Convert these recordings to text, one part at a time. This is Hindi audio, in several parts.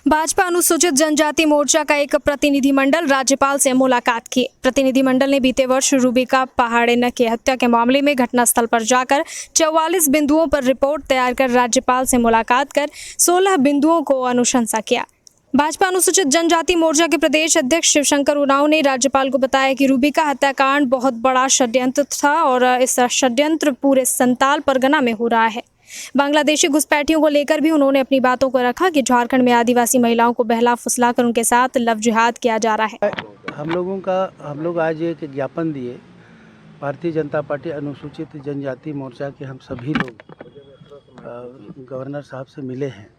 भाजपा अनुसूचित जनजाति मोर्चा का एक प्रतिनिधिमंडल राज्यपाल से मुलाकात की। प्रतिनिधिमंडल ने बीते वर्ष रूबिका पहाड़ेन की हत्या के मामले में घटनास्थल पर जाकर 44 बिंदुओं पर रिपोर्ट तैयार कर राज्यपाल से मुलाकात कर 16 बिंदुओं को अनुशंसा किया। भाजपा अनुसूचित जनजाति मोर्चा के प्रदेश अध्यक्ष शिवशंकर उरांव ने राज्यपाल को बताया कि रूबिका हत्याकांड बहुत बड़ा षड्यंत्र था और इस षड्यंत्र पूरे संताल परगना में हो रहा है। बांग्लादेशी घुसपैठियों को लेकर भी उन्होंने अपनी बातों को रखा कि झारखंड में आदिवासी महिलाओं को बहला फुसला कर उनके साथ लव जिहाद किया जा रहा है। हम लोग आज एक ज्ञापन दिए भारतीय जनता पार्टी अनुसूचित जनजाति मोर्चा के हम सभी लोग गवर्नर साहब से मिले हैं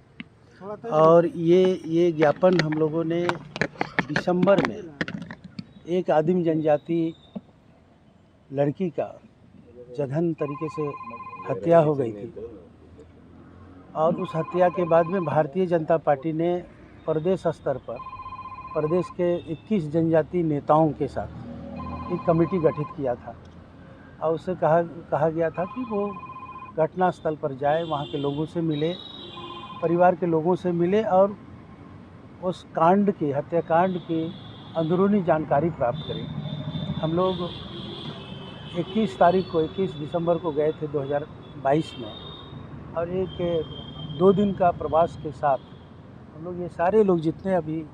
और ये ज्ञापन हम लोगों ने दिसंबर में एक आदिम जनजाति लड़की का जघन्य तरीके से हत्या हो गई थी और उस हत्या के बाद में भारतीय जनता पार्टी ने प्रदेश स्तर पर प्रदेश के 21 जनजाति नेताओं के साथ एक कमेटी गठित किया था और उससे कहा गया था कि वो घटनास्थल पर जाए, वहाँ के लोगों से मिले, परिवार के लोगों से मिले और उस कांड के हत्याकांड की अंदरूनी जानकारी प्राप्त करें। हम लोग 21 दिसंबर को गए थे 2022 में और एक 2 दिन का प्रवास के साथ हम लोग ये सारे लोग जितने अभी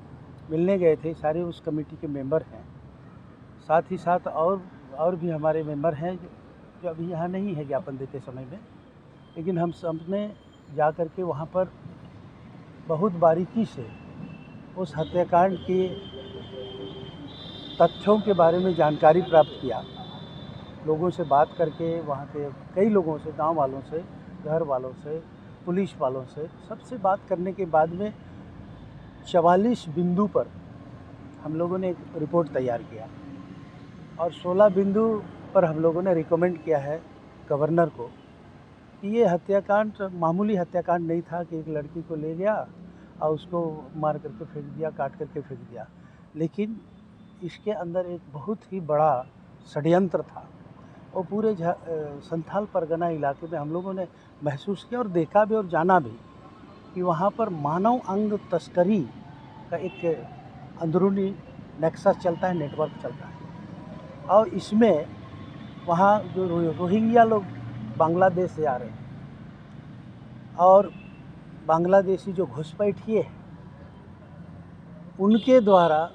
मिलने गए थे सारे उस कमेटी के मेंबर हैं। साथ ही साथ और भी हमारे मेंबर हैं जो अभी यहाँ नहीं है ज्ञापन देते समय में, लेकिन हम सबने जा कर के वहाँ पर बहुत बारीकी से उस हत्याकांड के तथ्यों के बारे में जानकारी प्राप्त किया। लोगों से बात करके, वहाँ के कई लोगों से, गांव वालों से, घर वालों से, पुलिस वालों से, सबसे बात करने के बाद में 44 बिंदु पर हम लोगों ने एक रिपोर्ट तैयार किया और 16 बिंदु पर हम लोगों ने रिकमेंड किया है गवर्नर को कि ये हत्याकांड मामूली हत्याकांड नहीं था कि एक लड़की को ले गया और उसको मार करके फेंक दिया, काट करके फेंक दिया, लेकिन इसके अंदर एक बहुत ही बड़ा षड्यंत्र था। और पूरे संथाल परगना इलाके में हम लोगों ने महसूस किया और देखा भी और जाना भी कि वहाँ पर मानव अंग तस्करी का एक अंदरूनी नेक्सस चलता है, नेटवर्क चलता है और इसमें वहाँ जो रोहिंग्या लोग बांग्लादेश से आ रहे हैं और बांग्लादेशी जो घुसपैठिए हैं उनके द्वारा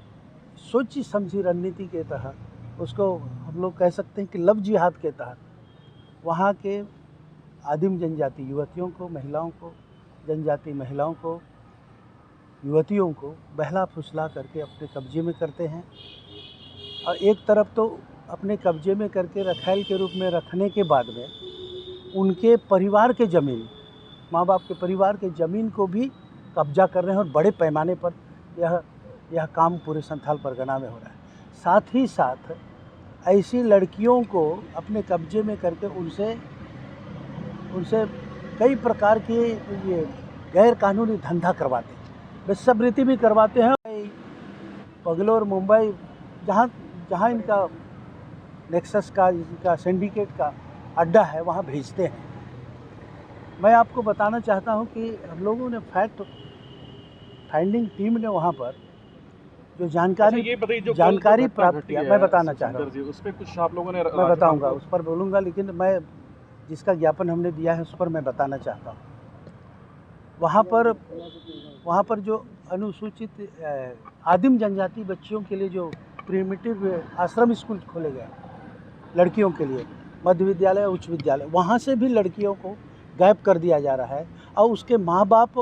सोची समझी रणनीति के तहत, उसको हम लोग कह सकते हैं कि लव जिहाद के तहत वहाँ के आदिम जनजाति युवतियों को, महिलाओं को, जनजाति महिलाओं को, युवतियों को बहला फुसला करके अपने कब्जे में करते हैं और एक तरफ तो अपने कब्जे में करके रखैल के रूप में रखने के बाद में उनके परिवार के ज़मीन, माँ बाप के परिवार के ज़मीन को भी कब्जा कर रहे हैं और बड़े पैमाने पर यह काम पूरे संथाल परगना में हो रहा है। साथ ही साथ ऐसी लड़कियों को अपने कब्जे में करके उनसे कई प्रकार के ये गैर कानूनी धंधा करवाते हैं, वेश्यावृत्ति भी करवाते हैं। बंगलोर, मुंबई, जहाँ इनका नेक्सस का, इनका सिंडिकेट का अड्डा है, वहाँ भेजते हैं। मैं आपको बताना चाहता हूँ कि हम लोगों ने फैक्ट फाइंडिंग टीम ने वहाँ पर जो जानकारी प्राप्त किया, मैं बताना चाह रहा हूँ उस पर कुछ आप लोगों ने, मैं बताऊंगा, उस पर बोलूँगा, लेकिन मैं जिसका ज्ञापन हमने दिया है उस पर मैं बताना चाहता हूँ। वहाँ पर जो अनुसूचित आदिम जनजाति बच्चियों के लिए जो प्रिमिटिव आश्रम स्कूल खोले गए लड़कियों के लिए, मध्य विद्यालय, उच्च विद्यालय, वहाँ से भी लड़कियों को गायब कर दिया जा रहा है और उसके माँ बाप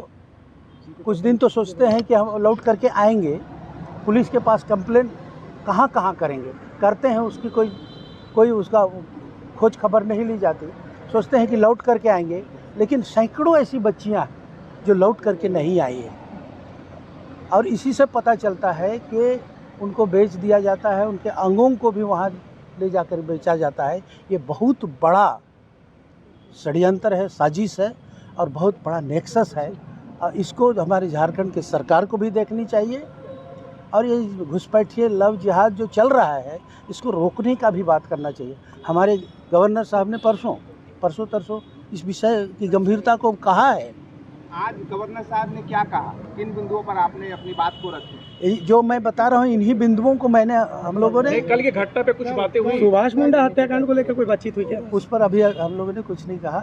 कुछ दिन तो सोचते हैं कि हम लौट करके आएंगे, पुलिस के पास कंप्लेंट कहाँ करेंगे, करते हैं, उसकी कोई उसका खोज खबर नहीं ली जाती, सोचते हैं कि लौट करके आएंगे, लेकिन सैकड़ों ऐसी बच्चियां जो लौट करके नहीं आई हैं और इसी से पता चलता है कि उनको बेच दिया जाता है, उनके अंगों को भी वहाँ ले जाकर बेचा जाता है। ये बहुत बड़ा षड्यंत्र है, साजिश है और बहुत बड़ा नेक्सस है और इसको हमारे झारखंड के सरकार को भी देखनी चाहिए और ये घुसपैठिए लव जिहाद जो चल रहा है इसको रोकने का भी बात करना चाहिए। हमारे गवर्नर साहब ने परसों तरसों इस विषय की गंभीरता को कहा है आज गवर्नर साहब ने क्या कहा, किन बिंदुओं पर आपने अपनी बात को रखी? जो मैं बता रहा हूँ इन्हीं बिंदुओं को मैंने हम लोगों ने कल की घटना पे कुछ बातें हुई? सुभाष मुंडा हत्याकांड को लेकर कोई बातचीत हुई क्या? उस पर अभी हम लोगों ने कुछ नहीं कहा।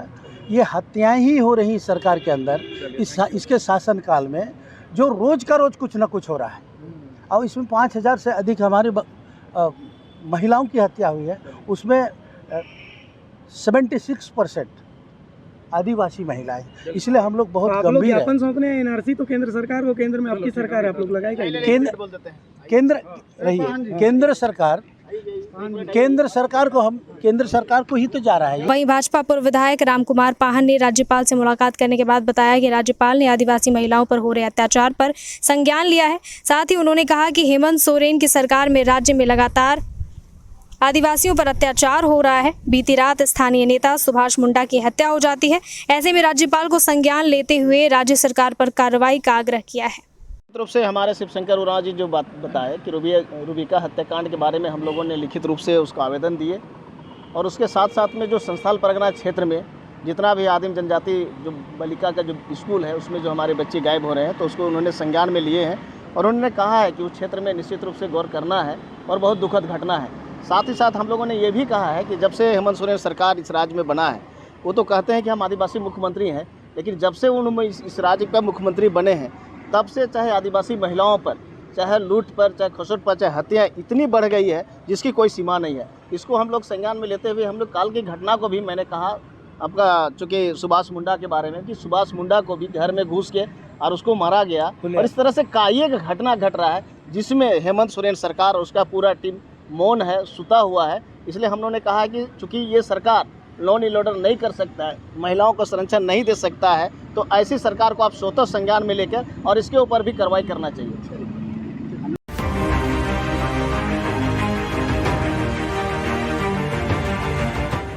ये हत्याएं ही हो रही सरकार के अंदर इसके शासनकाल में, जो रोज़ का रोज़ कुछ ना कुछ हो रहा है। और इसमें 5000 से अधिक हमारे महिलाओं की हत्या हुई है, उसमें 76% आदिवासी महिलाएं। इसलिए हम लोग बहुत आप लोग गंभीर ज्ञापन है। सौंपने हैं एनआरसी तो केंद्र सरकार को, केंद्र में आपकी सरकार है, आप लोग लगाएगा ही नहीं। केंद्र सरकार को ही तो जा रहा है। वहीं भाजपा पूर्व विधायक रामकुमार पाहन ने राज्यपाल से मुलाकात करने के बाद बताया कि राज्यपाल ने आदिवासी महिलाओं पर हो रहे अत्याचार पर संज्ञान लिया है। साथ ही उन्होंने कहा कि हेमंत सोरेन की सरकार में राज्य में लगातार आदिवासियों पर अत्याचार हो रहा है। बीती रात स्थानीय नेता सुभाष मुंडा की हत्या हो जाती है। ऐसे में राज्यपाल को संज्ञान लेते हुए राज्य सरकार पर कार्रवाई का आग्रह किया है। रूप से हमारे शिवशंकर उरांव जी जो बात बताए कि रूबिका हत्याकांड के बारे में हम लोगों ने लिखित रूप से उसको आवेदन दिए, और उसके साथ साथ में जो संथाल परगना क्षेत्र में जितना भी आदिम जनजाति जो बालिका का जो स्कूल है उसमें जो हमारे बच्चे गायब हो रहे हैं, तो उसको उन्होंने संज्ञान में लिए हैं। और उन्होंने कहा है कि उस क्षेत्र में निश्चित रूप से गौर करना है और बहुत दुखद घटना है। साथ ही साथ हम लोगों ने ये भी कहा है कि जब से हेमंत सोरेन सरकार इस राज्य में बना है, वो तो कहते हैं कि हम आदिवासी मुख्यमंत्री हैं, लेकिन जब से उन्होंने इस राज्य का मुख्यमंत्री बने हैं तब से चाहे आदिवासी महिलाओं पर, चाहे लूट पर, चाहे खसोट पर, चाहे हत्याएं इतनी बढ़ गई है जिसकी कोई सीमा नहीं है। इसको हम लोग संज्ञान में लेते हुए हम लोग काल की घटना को भी, मैंने कहा आपका चूँकि सुभाष मुंडा के बारे में, कि सुभाष मुंडा को भी घर में घुस के और उसको मारा गया, और इस तरह से काये का घटना घट रहा है जिसमें हेमंत सोरेन सरकार और उसका पूरा टीम मौन है, सुता हुआ है। इसलिए हम लोगों ने कहा कि चूँकि ये सरकार लॉ एंड ऑर्डर नहीं कर सकता है, महिलाओं को संरक्षण नहीं दे सकता है, तो ऐसी सरकार को आप स्वतः संज्ञान में लेकर और इसके ऊपर भी कार्रवाई करना चाहिए।